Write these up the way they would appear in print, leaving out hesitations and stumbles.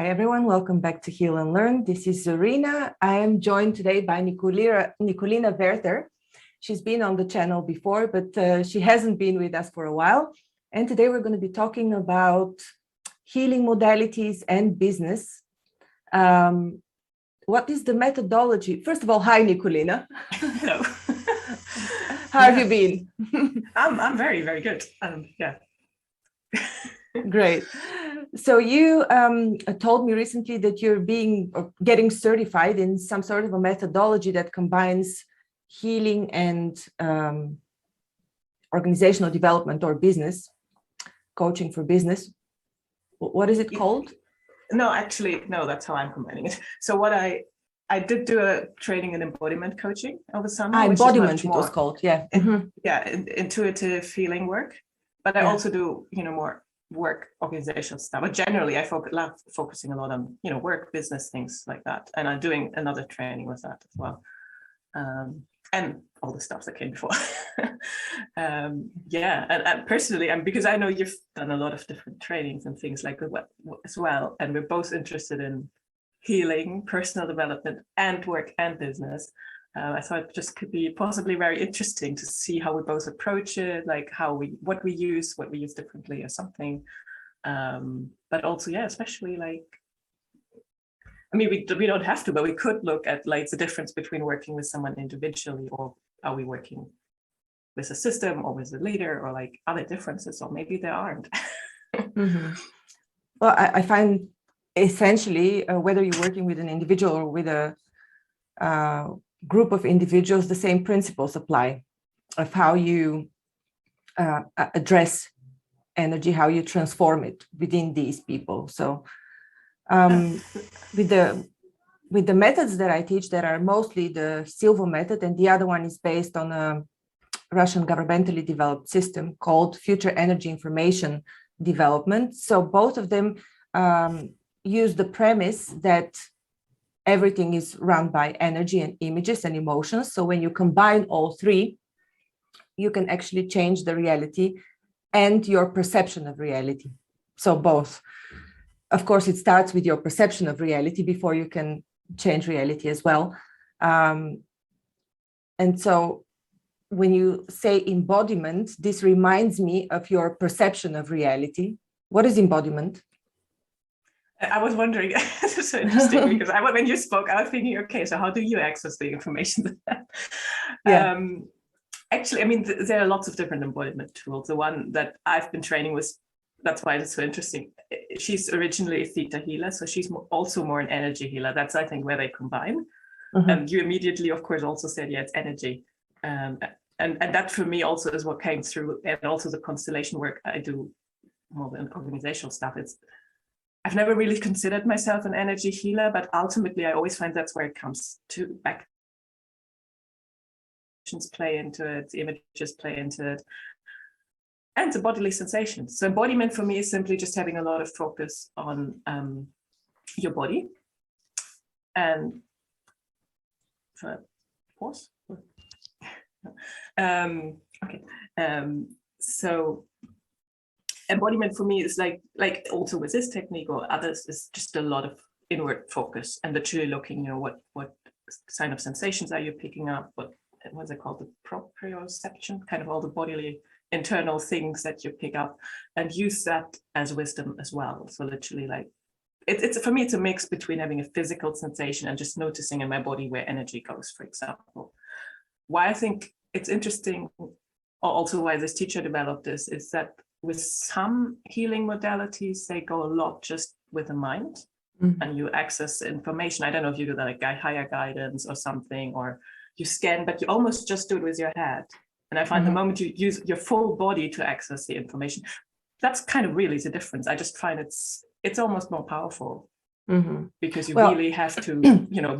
Hi everyone, welcome back to Heal and Learn. This is Zarina. I am joined today by Nicolina Werther. She's been on the channel before, but she hasn't been with us for a while. And today we're going to be talking about healing modalities and business. What is the methodology? First of all, hi Nicolina. Hello. How have you been? I'm very, very good. Yeah. Great. So you told me recently that you're getting certified in some sort of a methodology that combines healing and organizational development or business, coaching for business. What is it called? No, actually, no, that's how I'm combining it. So what I did do a training in embodiment coaching over summer. Embodiment, it was called, yeah. Yeah, intuitive healing work. But I also do, more work organizational stuff. But generally, I love focusing a lot on, work, business, things like that. And I'm doing another training with that as well. And all the stuff that came before. Yeah, and personally, because I know you've done a lot of different trainings and things like that as well. And we're both interested in healing, personal development, and work and business. I thought it just could be possibly very interesting to see how we both approach it, like what we use differently or something. But also, yeah, especially like, I mean, we don't have to, but we could look at like the difference between working with someone individually, or are we working with a system or with a leader, or like other differences, or maybe there aren't. Well, I find essentially whether you're working with an individual or with a group of individuals, the same principles apply of how you address energy, how you transform it within these people. So with the methods that I teach, that are mostly the Silva method, and the other one is based on a Russian governmentally developed system called Future Energy Information Development. So both of them use the premise that everything is run by energy and images and emotions. So when you combine all three, you can actually change the reality and your perception of reality. So both. Of course, it starts with your perception of reality before you can change reality as well. And so when you say embodiment, this reminds me of your perception of reality. What is embodiment? I was wondering, it's so interesting because when you spoke, I was thinking, okay, so how do you access the information? Yeah. Actually, I mean, there are lots of different embodiment tools. The one that I've been training with, that's why it's so interesting. She's originally a theta healer, so she's also more an energy healer. That's, I think, where they combine. And you immediately, of course, also said, yeah, it's energy. And that for me also is what came through, and also the constellation work I do, more than organizational stuff. I've never really considered myself an energy healer, but ultimately I always find that's where it comes to back. Play into it, the images play into it, and the bodily sensations. So embodiment for me is simply just having a lot of focus on your body. And pause. Okay. So embodiment for me is like also with this technique or others is just a lot of inward focus and literally looking, what kind of sensations are you picking up? What's it called? The proprioception, kind of all the bodily internal things that you pick up, and use that as wisdom as well. So literally, like it's for me, it's a mix between having a physical sensation and just noticing in my body where energy goes, for example. Why I think it's interesting, or also why this teacher developed this, is that with some healing modalities, they go a lot just with the mind, and you access information. I don't know if you do that, like higher guidance or something, or you scan, but you almost just do it with your head. And I find the moment you use your full body to access the information, that's kind of really the difference. I just find it's almost more powerful because you really have to,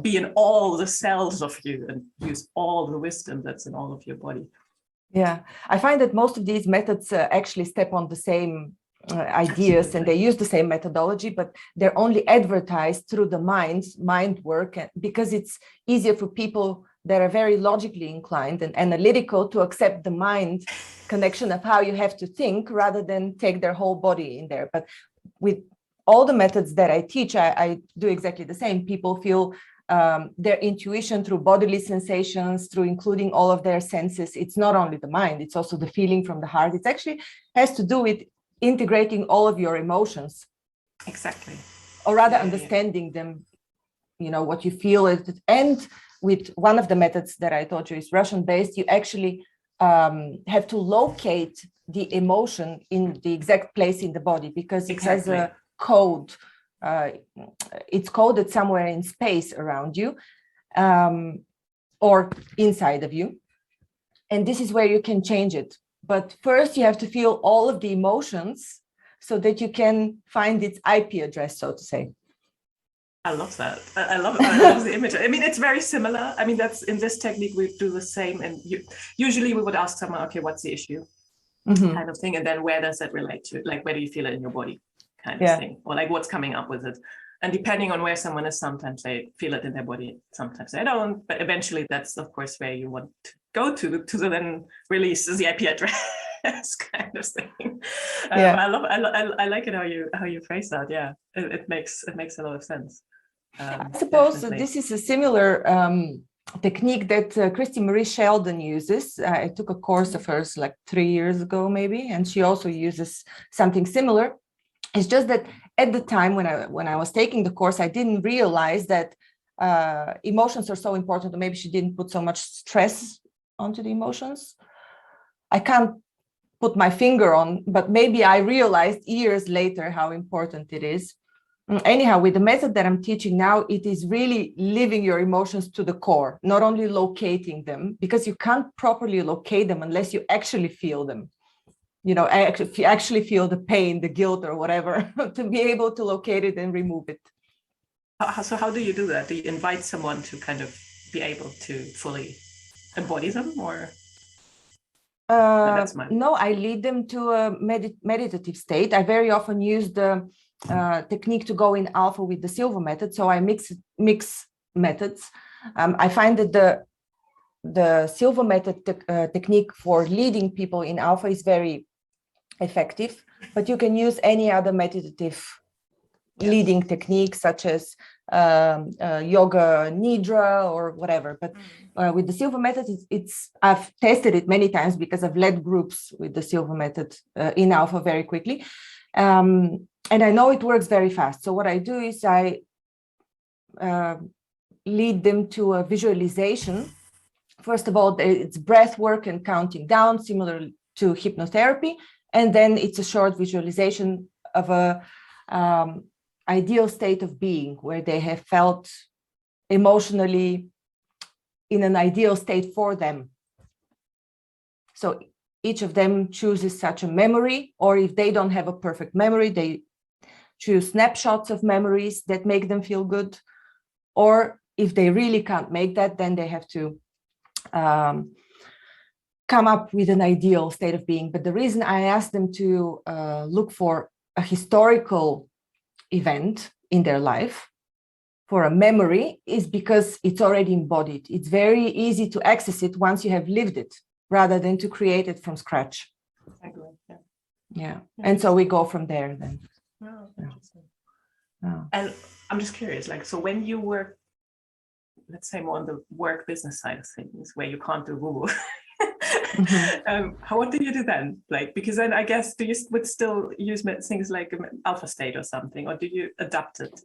be in all the cells of you and use all the wisdom that's in all of your body. Yeah, I find that most of these methods actually step on the same ideas, and they use the same methodology, but they're only advertised through the mind work, because it's easier for people that are very logically inclined and analytical to accept the mind connection of how you have to think rather than take their whole body in there. But with all the methods that I teach, I do exactly the same. People feel their intuition through bodily sensations, through including all of their senses. It's not only the mind, it's also the feeling from the heart. It actually has to do with integrating all of your emotions. Exactly. Or rather understanding them, you know, what you feel. And with one of the methods that I taught you is Russian based, you actually have to locate the emotion in the exact place in the body, because it has a code. It's coded somewhere in space around you or inside of you. And this is where you can change it. But first you have to feel all of the emotions so that you can find its IP address, so to say. I love that. I love the image. I mean, it's very similar. I mean, that's in this technique, we do the same. And usually we would ask someone, okay, what's the issue? Kind of thing. And then where does that relate to? Like, where do you feel it in your body? Kind of thing. Or like what's coming up with it. And depending on where someone is, sometimes they feel it in their body, sometimes they don't. But eventually that's, of course, where you want to go to then release the IP address. Kind of thing. I like it how you phrase that. Yeah, it makes a lot of sense. I suppose this is a similar technique that Christy Marie Sheldon uses. I took a course of hers like 3 years ago, maybe, and she also uses something similar. It's just that at the time when I was taking the course, I didn't realize that emotions are so important, or maybe she didn't put so much stress onto the emotions. I can't put my finger on, but maybe I realized years later how important it is. Anyhow, with the method that I'm teaching now, it is really living your emotions to the core, not only locating them, because you can't properly locate them unless you actually feel them. You know, actually feel the pain, the guilt, or whatever, to be able to locate it and remove it. So how do you do that? Do you invite someone to kind of be able to fully embody them, or? No, I lead them to a meditative state. I very often use the technique to go in alpha with the Silva method. So I mix methods. I find that the Silva method technique for leading people in alpha is very effective, but you can use any other meditative leading technique, such as yoga nidra or whatever. But with the Silva method, I've tested it many times because I've led groups with the Silva method in alpha very quickly. And I know it works very fast. So what I do is I lead them to a visualization. First of all, it's breath work and counting down, similar to hypnotherapy. And then it's a short visualization of a ideal state of being where they have felt emotionally in an ideal state for them. So each of them chooses such a memory, or if they don't have a perfect memory, they choose snapshots of memories that make them feel good. Or if they really can't make that, then they have to come up with an ideal state of being. But the reason I asked them to look for a historical event in their life for a memory is because it's already embodied. It's very easy to access it once you have lived it, rather than to create it from scratch. Yeah. And so we go from there then. Oh, interesting. Oh. And I'm just curious, like, so when you work, let's say more on the work business side of things, where you can't do woo-woo, what do you do then? Like, because then I guess, do you would still use things like alpha state or something, or do you adapt it?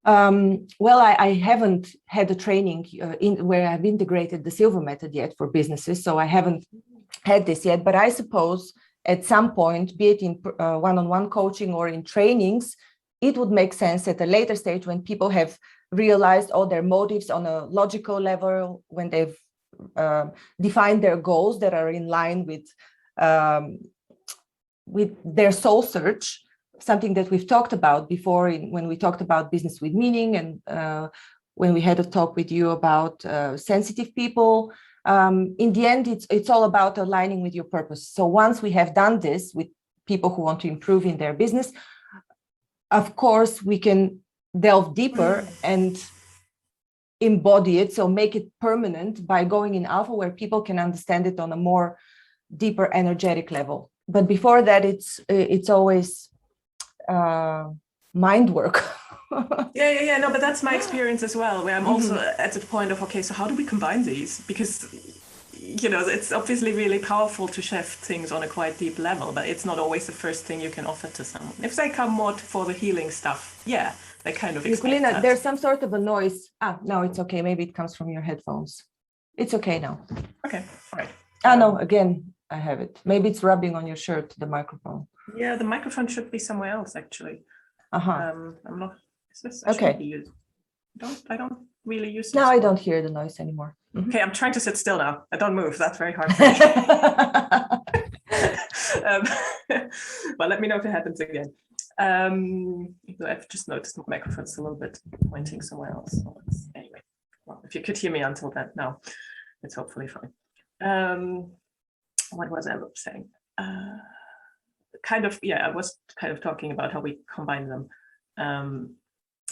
Well, I haven't had a training where I've integrated the Silva method yet for businesses, so I haven't had this yet. But I suppose at some point, be it in one-on-one coaching or in trainings, it would make sense at a later stage when people have realized all their motives on a logical level, when they've defined their goals that are in line with their soul search, something that we've talked about before when we talked about business with meaning, and when we had a talk with you about sensitive people. In the end, it's all about aligning with your purpose. So once we have done this with people who want to improve in their business, of course, we can delve deeper and embody it, so make it permanent by going in alpha, where people can understand it on a more deeper energetic level. But before that, it's always mind work. Yeah. No, but that's my experience as well, where I'm also at the point of, okay, so how do we combine these? Because, it's obviously really powerful to shift things on a quite deep level, but it's not always the first thing you can offer to someone. If they come more for the healing stuff, yeah, they kind of expect Nicolina, that. there's some sort of a noise. No, it's okay. Maybe it comes from your headphones. It's okay now. Okay, all right. No, again, I have it. Maybe it's rubbing on your shirt, the microphone. Yeah, the microphone should be somewhere else, actually. I'm not. Is this? Okay. I don't really use this. No, I don't hear the noise anymore. Okay, I'm trying to sit still now. I don't move. That's very hard. But let me know if it happens again. I've just noticed my microphone's a little bit pointing somewhere else. So anyway, well, if you could hear me until then, now it's hopefully fine. What was I saying? I was kind of talking about how we combine them.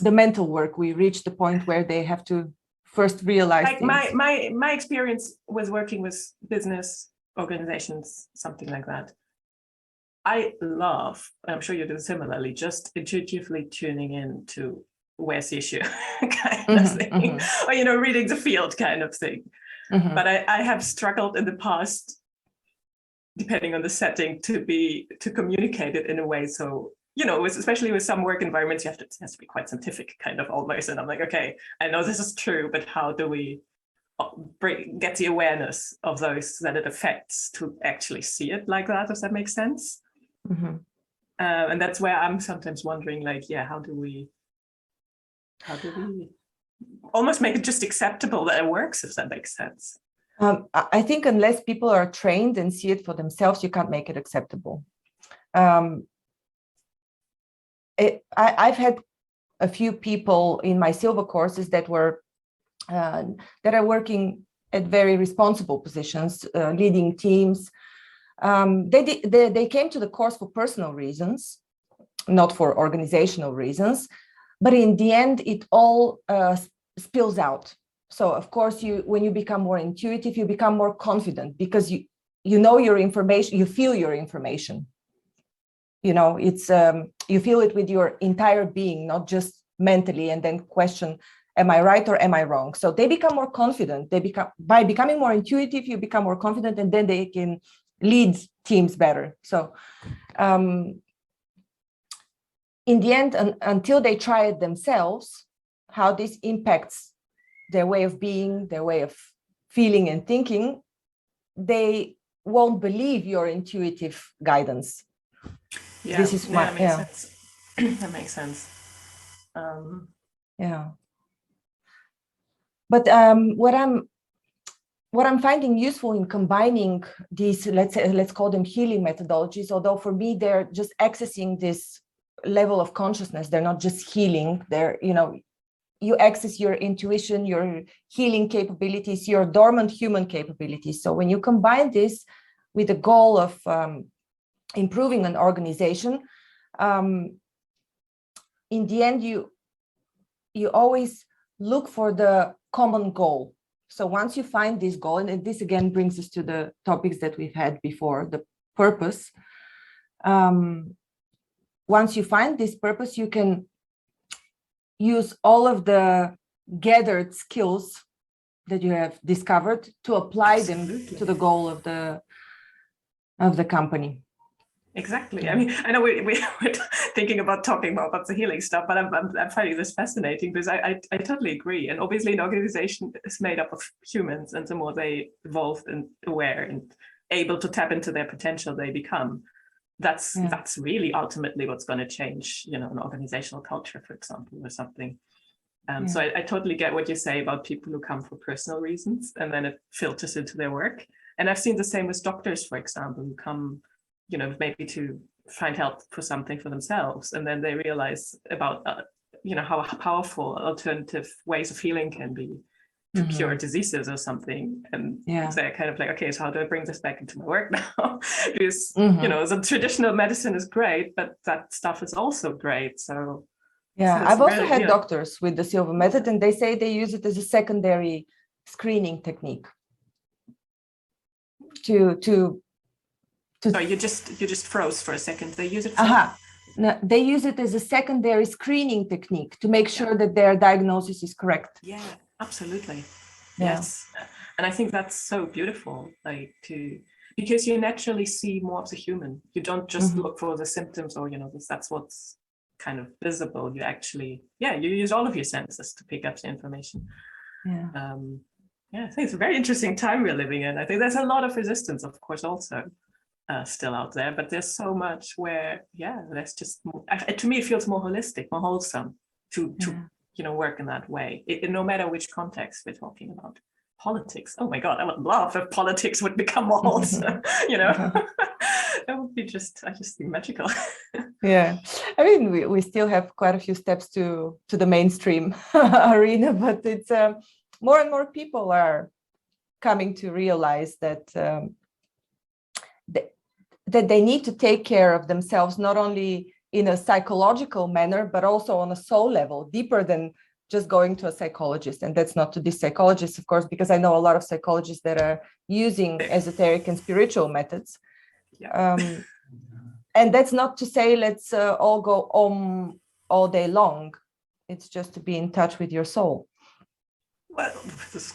The mental work, we reach the point where they have to first realize like my experience was working with business organizations, something like that. I love, and I'm sure you do similarly, just intuitively tuning in to where's the issue kind of thing, or reading the field kind of thing. But I have struggled in the past, depending on the setting, to communicate it in a way so, especially with some work environments, it has to be quite scientific kind of almost. And I'm like, okay, I know this is true, but how do we get the awareness of those that it affects to actually see it like that? Does that make sense? And that's where I'm sometimes wondering, how do we almost make it just acceptable that it works, if that makes sense? I think unless people are trained and see it for themselves, you can't make it acceptable. I've had a few people in my Silva courses that are working at very responsible positions, leading teams. They came to the course for personal reasons, not for organizational reasons, but in the end, it all spills out. So of course, when you become more intuitive, you become more confident because you know your information, you feel your information. It's you feel it with your entire being, not just mentally, and then question, am I right or am I wrong? So they become more confident. By becoming more intuitive, you become more confident, and then they can lead teams better. So in the end, until they try it themselves, how this impacts their way of being, their way of feeling and thinking, they won't believe your intuitive guidance. Yeah, this is that makes sense. That makes sense. But what I'm finding useful in combining these, let's call them healing methodologies, although for me they're just accessing this level of consciousness. They're not just healing. They're, you access your intuition, your healing capabilities, your dormant human capabilities. So when you combine this with the goal of improving an organization, in the end, you always look for the common goal. So once you find this goal, and this again brings us to the topics that we've had before, the purpose. Once you find this purpose, you can use all of the gathered skills that you have discovered to apply them to the goal of the company. Exactly. I mean, I know we're thinking about talking more about the healing stuff, but I'm finding this fascinating because I totally agree. And obviously an organization is made up of humans, and the more they evolve and aware and able to tap into their potential they become, that's really ultimately what's going to change, an organizational culture, for example, or something. So I totally get what you say about people who come for personal reasons, and then it filters into their work. And I've seen the same with doctors, for example, who come, maybe to find help for something for themselves, and then they realize about, how powerful alternative ways of healing can be to cure diseases or something. And they're kind of like, okay, so how do I bring this back into my work now? Because, the traditional medicine is great, but that stuff is also great. So I've also had doctors with the Silva method, and they say they use it as a secondary screening technique to So you just froze for a second. They use it for No, they use it as a secondary screening technique to make sure that their diagnosis is correct. Yeah, absolutely. Yeah. Yes. And I think that's so beautiful, like because you naturally see more of the human. You don't just look for the symptoms or, that's what's kind of visible. You actually, you use all of your senses to pick up the information. Yeah. I think it's a very interesting time we're living in. I think there's a lot of resistance, of course, also still out there, but there's so much where, there's just, to me, it feels more holistic, more wholesome to work in that way, no matter which context we're talking about. Politics, oh my God, I would love if politics would become more wholesome, That would be I just think magical. Yeah, I mean, we still have quite a few steps to the mainstream arena, but it's more and more people are coming to realize that that they need to take care of themselves, not only in a psychological manner, but also on a soul level, deeper than just going to a psychologist. And that's not to diss psychologists, of course, because I know a lot of psychologists that are using esoteric and spiritual methods. Yeah. And that's not to say let's all go all day long. It's just to be in touch with your soul. Well,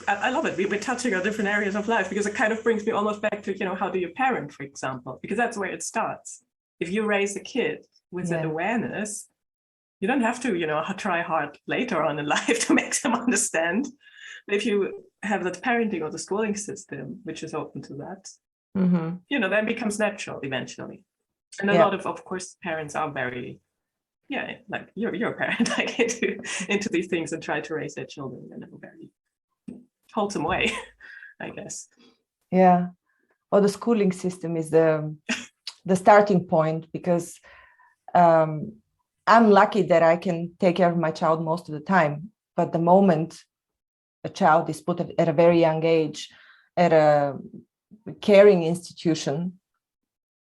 I love it. We're touching on different areas of life, because it kind of brings me almost back to, how do you parent, for example, because that's where it starts. If you raise a kid with that awareness, you don't have to, try hard later on in life to make them understand. But if you have that parenting or the schooling system, which is open to that, then it becomes natural eventually. And a lot of course, parents are very, like you're a parent, I get into these things and try to raise their children in a very wholesome way, I guess. Yeah. Well, the schooling system is the starting point, because I'm lucky that I can take care of my child most of the time. But the moment a child is put at a very young age at a caring institution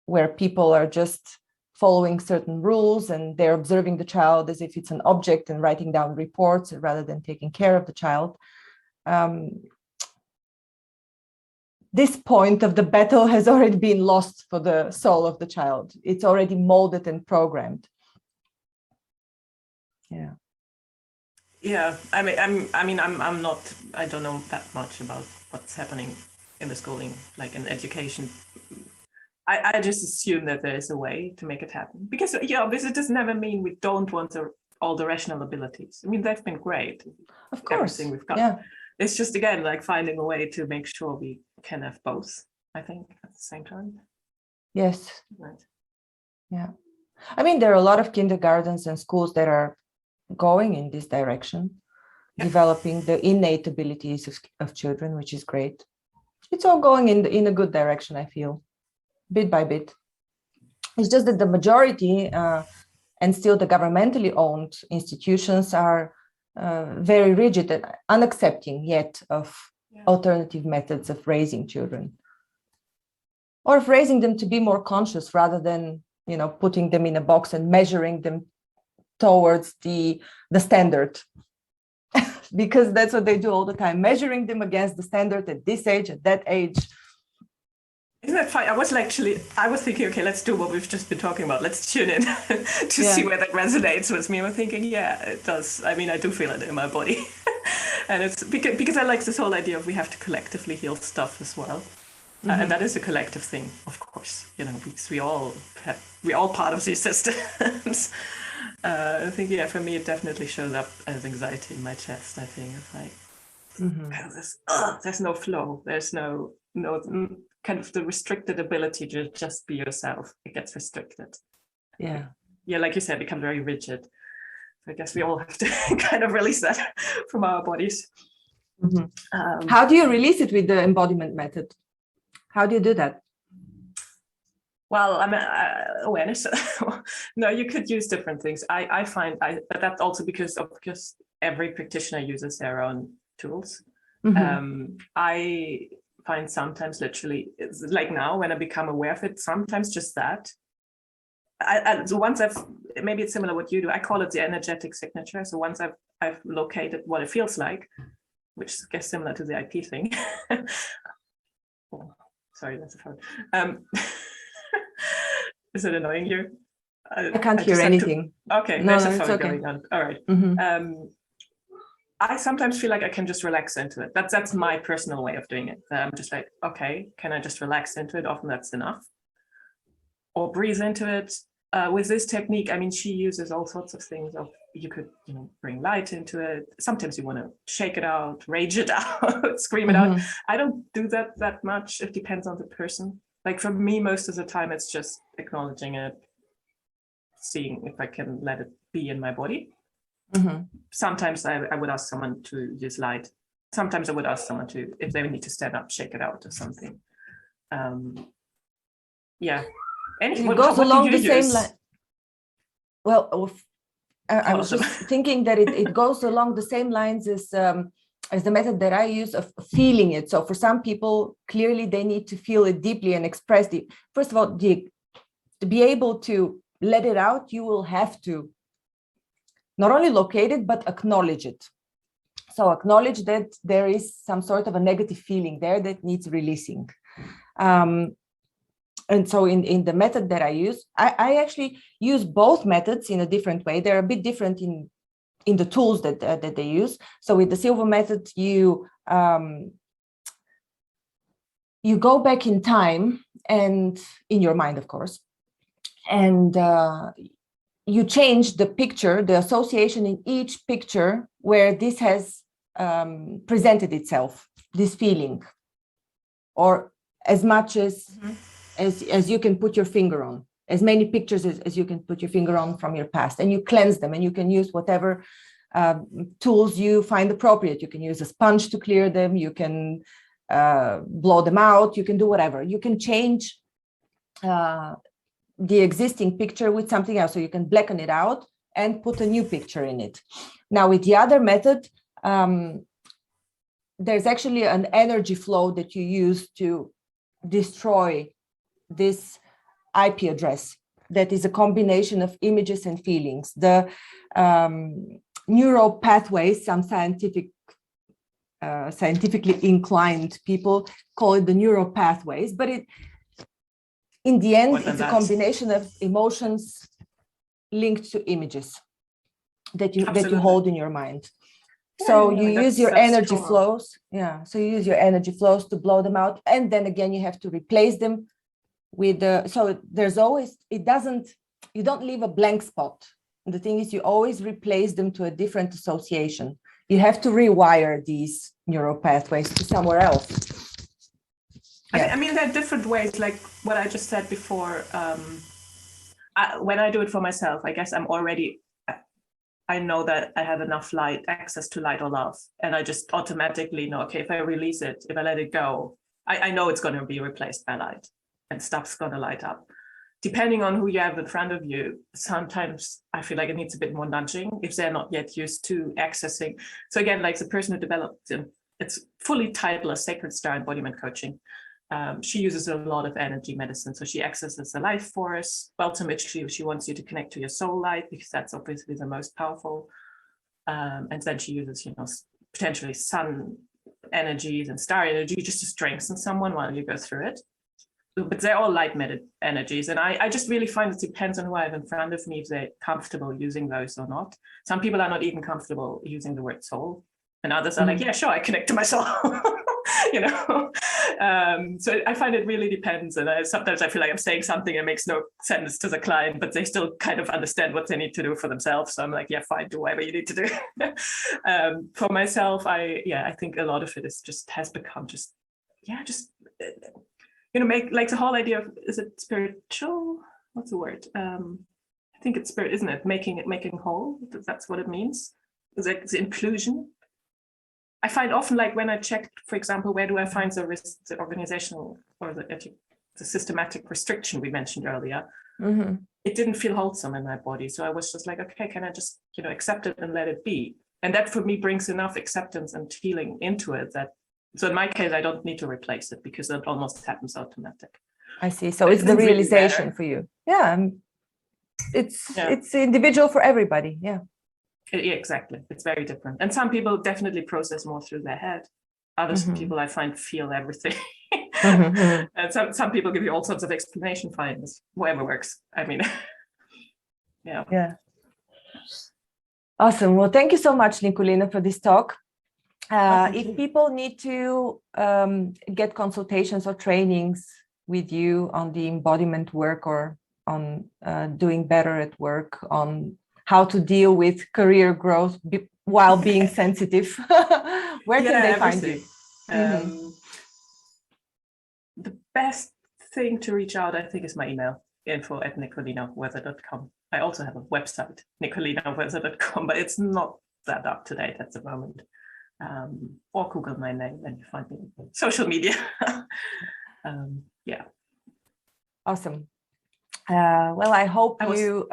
where people are just following certain rules and they're observing the child as if it's an object and writing down reports rather than taking care of the child, this point of the battle has already been lost for the soul of the child. It's already molded and programmed. Yeah. Yeah, I don't know that much about what's happening in the schooling, like in education. I just assume that there is a way to make it happen, because it does never mean we don't want all the rational abilities. I mean, they've been great. Of course, everything we've got. Yeah. It's just, again, like finding a way to make sure we can have both, I think, at the same time. Yes. Right. Yeah. I mean, there are a lot of kindergartens and schools that are going in this direction, developing the innate abilities of children, which is great. It's all going in a good direction, I feel, bit by bit. It's just that the majority and still the governmentally owned institutions are very rigid and unaccepting yet of alternative methods of raising children, or of raising them to be more conscious rather than, putting them in a box and measuring them towards the standard. Because that's what they do all the time, measuring them against the standard at this age, at that age. Isn't that fine? I was thinking, okay, let's do what we've just been talking about. Let's tune in to see where that resonates with me. I'm thinking, it does. I mean, I do feel it in my body. And it's because I like this whole idea of we have to collectively heal stuff as well. And that is a collective thing, of course, because we all part of these systems. I think, for me, it definitely shows up as anxiety in my chest. I think it's like, there's no flow. There's no kind of the restricted ability to just be yourself. It gets restricted. Yeah. Yeah, like you said, become very rigid. I guess we all have to kind of release that from our bodies. How do you release it with the embodiment method? How do you do that? Well, awareness. No, you could use different things. I find, but that's also because every practitioner uses their own tools. I find sometimes literally, it's like now when I become aware of it, sometimes just that. So once maybe it's similar what you do, I call it the energetic signature. So once I've located what it feels like, which is, I guess, similar to the IP thing. Oh, sorry, that's a phone. Is it annoying you? I can't hear anything. Okay, no, there's a it's phone okay. going on. All right. Mhm. I sometimes feel like I can just relax into it. That's my personal way of doing it. I'm just like, okay, can I just relax into it? Often that's enough. Or breathe into it. With this technique, I mean, she uses all sorts of things. You could, bring light into it. Sometimes you want to shake it out, rage it out, scream it out. I don't do that much. It depends on the person. Like for me, most of the time, it's just acknowledging it, seeing if I can let it be in my body. Sometimes I would ask someone to use light. Sometimes I would ask someone to, if they need to stand up, shake it out or something. Yeah. It goes along the same line. Well, I was just thinking that it goes along the same lines as the method that I use of feeling it. So for some people, clearly they need to feel it deeply and express it. First of all, to be able to let it out, you will have to not only locate it, but acknowledge it. So acknowledge that there is some sort of a negative feeling there that needs releasing. And so in the method that I use, I actually use both methods in a different way. They're a bit different in the tools that they use. So with the Silva method, you go back in time and in your mind, of course, and you change the picture, the association in each picture where this has presented itself, this feeling, or as much as you can put your finger on, as many pictures as you can put your finger on from your past, and you cleanse them, and you can use whatever tools you find appropriate. You can use a sponge to clear them, you can blow them out, you can do whatever. You can change the existing picture with something else. So you can blacken it out and put a new picture in it. Now with the other method, there's actually an energy flow that you use to destroy this IP address that is a combination of images and feelings. The neural pathways, some scientifically inclined people call it the neural pathways, but in the end, it's a combination of emotions linked to images that you hold in your mind. So you use your energy flows. Yeah. So you use your energy flows to blow them out. And then again, you have to replace them with so there's always, you don't leave a blank spot. The thing is, you always replace them to a different association. You have to rewire these neural pathways to somewhere else. I mean, there are different ways, like what I just said before. When I do it for myself, I guess I know that I have enough light, access to light or love. And I just automatically know, okay, if I release it, if I let it go, I know it's going to be replaced by light and stuff's going to light up. Depending on who you have in front of you, sometimes I feel like it needs a bit more nudging if they're not yet used to accessing. So again, like the person who developed it, it's fully titled as Sacred Star Embodiment Coaching. She uses a lot of energy medicine. So she accesses the life force. Ultimately, she wants you to connect to your soul light because that's obviously the most powerful. And then she uses, potentially sun energies and star energy just to strengthen someone while you go through it. But they're all light energies. And I just really find it depends on who I have in front of me if they're comfortable using those or not. Some people are not even comfortable using the word soul. And others are like, yeah, sure, I connect to my soul. So I find it really depends. And sometimes I feel like I'm saying something that makes no sense to the client, but they still kind of understand what they need to do for themselves. So I'm like, yeah, fine, do whatever you need to do. For myself, I think a lot of it has become make like the whole idea of, is it spiritual? What's the word? I think it's spirit, isn't it? Making whole. That's what it means. It's like the inclusion. I find often, like when I check, for example, where do I find the organizational or the systematic restriction we mentioned earlier? It didn't feel wholesome in my body. So I was just like, okay, can I just, accept it and let it be? And that for me brings enough acceptance and healing into it so in my case, I don't need to replace it because it almost happens automatic. I see. So it's the realization really for you. Yeah. It's individual for everybody. Yeah. Yeah, exactly. It's very different. And some people definitely process more through their head. Others people I find feel everything. And some people give you all sorts of explanation, fine, whatever works. I mean, Yeah. Yeah. Awesome. Well, thank you so much, Nicolina, for this talk. If people need to get consultations or trainings with you on the embodiment work, or on doing better at work, on how to deal with career growth while being sensitive, where can they find you? The best thing to reach out, I think, is my email, info@nicolinaweather.com. I also have a website, nicolinaweather.com, but it's not that up to date at the moment. Or Google my name and you find me on social media. Yeah. Awesome. Well, I hope you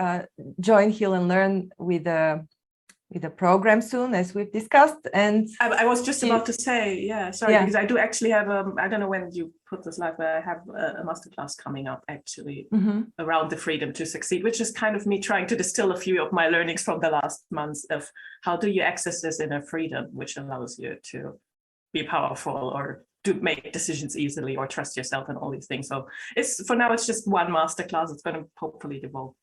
join Heal and Learn with a program soon, as we've discussed. And I was just about to say, yeah, sorry, because I do actually have, I don't know when you put this live, but I have a masterclass coming up actually around the freedom to succeed, which is kind of me trying to distill a few of my learnings from the last months of how do you access this inner freedom, which allows you to be powerful or to make decisions easily or trust yourself and all these things. So it's, for now, it's just one masterclass. It's going to hopefully evolve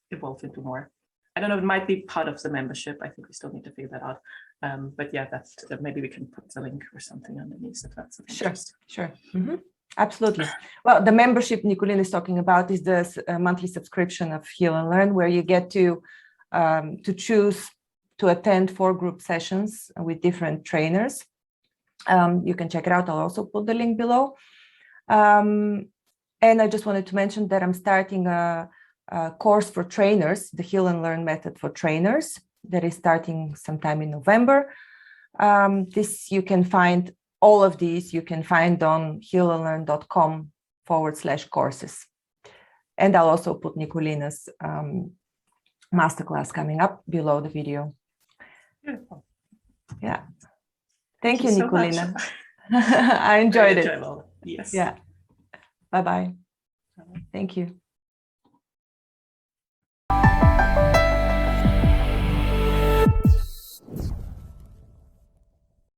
into more. I don't know, it might be part of the membership. I think we still need to figure that out. But yeah, that's, maybe we can put the link or something underneath if that's of interest. Sure. Absolutely. Well, the membership Nicolina is talking about is the monthly subscription of Heal and Learn, where you get to choose to attend 4 group sessions with different trainers. You can check it out. I'll also put the link below. And I just wanted to mention that I'm starting a course for trainers, the Heal and Learn method for trainers, that is starting sometime in November. This you can find, all of these you can find on healandlearn.com/courses. And I'll also put Nicolina's masterclass coming up below the video. Beautiful. Yeah. Thank you, Nicolina. So I enjoyed it. Yes. Yeah. Bye-bye. Thank you.